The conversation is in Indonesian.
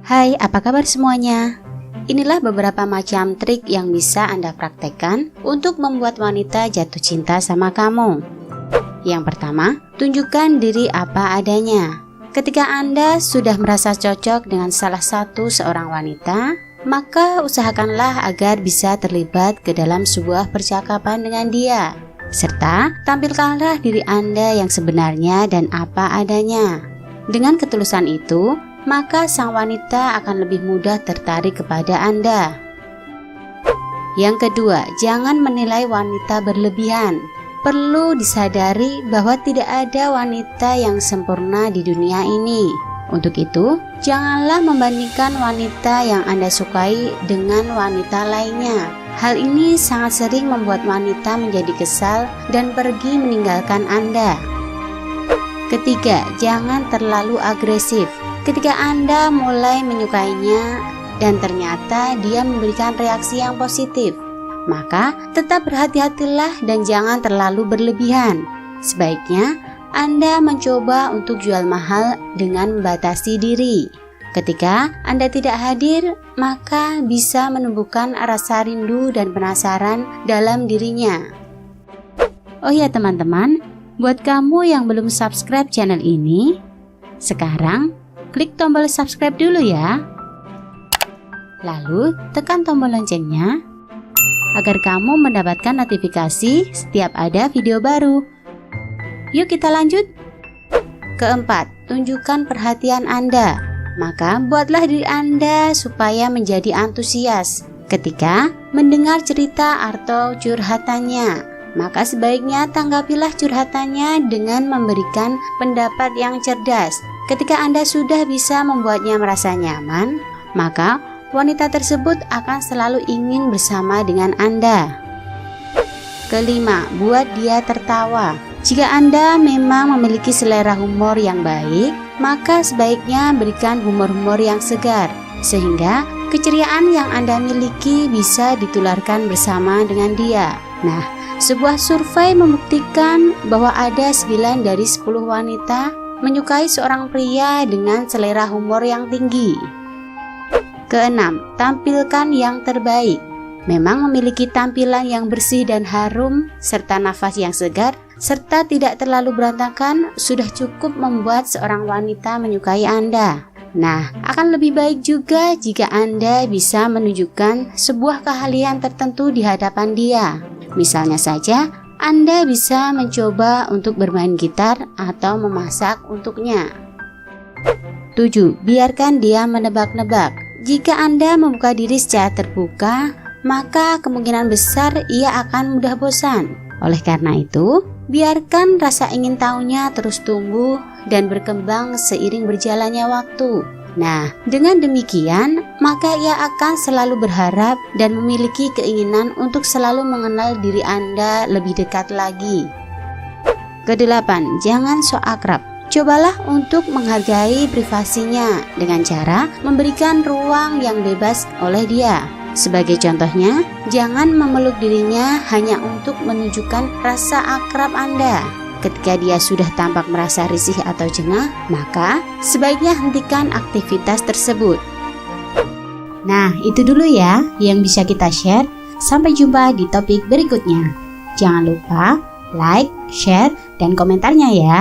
Hai, apa kabar semuanya? Inilah beberapa macam trik yang bisa Anda praktekkan untuk membuat wanita jatuh cinta sama kamu. Yang pertama, tunjukkan diri apa adanya. Ketika Anda sudah merasa cocok dengan salah satu seorang wanita, maka usahakanlah agar bisa terlibat ke dalam sebuah percakapan dengan dia. Serta tampilkanlah diri Anda yang sebenarnya dan apa adanya. Dengan ketulusan itu, maka sang wanita akan lebih mudah tertarik kepada Anda. Yang kedua, jangan menilai wanita berlebihan. Perlu disadari bahwa tidak ada wanita yang sempurna di dunia ini. Untuk itu, janganlah membandingkan wanita yang Anda sukai dengan wanita lainnya. Hal ini sangat sering membuat wanita menjadi kesal dan pergi meninggalkan Anda. Ketiga, jangan terlalu agresif. Ketika Anda mulai menyukainya dan ternyata dia memberikan reaksi yang positif, maka tetap berhati-hatilah dan jangan terlalu berlebihan. Sebaiknya Anda mencoba untuk jual mahal dengan membatasi diri. Ketika Anda tidak hadir, maka bisa menumbuhkan rasa rindu dan penasaran dalam dirinya. Oh ya teman-teman, buat kamu yang belum subscribe channel ini, sekarang klik tombol subscribe dulu ya. Lalu tekan tombol loncengnya agar kamu mendapatkan notifikasi setiap ada video baru. Yuk kita lanjut. Keempat, tunjukkan perhatian Anda. Maka buatlah diri Anda supaya menjadi antusias ketika mendengar cerita atau curhatannya. Maka sebaiknya tanggapilah curhatannya dengan memberikan pendapat yang cerdas. Ketika Anda sudah bisa membuatnya merasa nyaman, maka wanita tersebut akan selalu ingin bersama dengan Anda. Kelima, buat dia tertawa. Jika Anda memang memiliki selera humor yang baik, maka sebaiknya berikan humor-humor yang segar, sehingga keceriaan yang Anda miliki bisa ditularkan bersama dengan dia. Nah, sebuah survei membuktikan bahwa ada 9 dari 10 wanita menyukai seorang pria dengan selera humor yang tinggi. Keenam, tampilkan yang terbaik. Memang memiliki tampilan yang bersih dan harum, serta nafas yang segar, serta tidak terlalu berantakan, sudah cukup membuat seorang wanita menyukai Anda. Nah, akan lebih baik juga jika Anda bisa menunjukkan sebuah keahlian tertentu di hadapan dia. Misalnya saja, Anda bisa mencoba untuk bermain gitar atau memasak untuknya. 7. Biarkan dia menebak-nebak. Jika Anda membuka diri secara terbuka, maka kemungkinan besar ia akan mudah bosan. Oleh karena itu, biarkan rasa ingin tahunya terus tumbuh dan berkembang seiring berjalannya waktu. Nah, dengan demikian, maka ia akan selalu berharap dan memiliki keinginan untuk selalu mengenal diri Anda lebih dekat lagi. Kedelapan, jangan sok akrab. Cobalah untuk menghargai privasinya dengan cara memberikan ruang yang bebas oleh dia. Sebagai contohnya, jangan memeluk dirinya hanya untuk menunjukkan rasa akrab Anda. Ketika dia sudah tampak merasa risih atau jengah, maka sebaiknya hentikan aktivitas tersebut. Nah, itu dulu ya yang bisa kita share. Sampai jumpa di topik berikutnya. Jangan lupa like, share, dan komentarnya ya.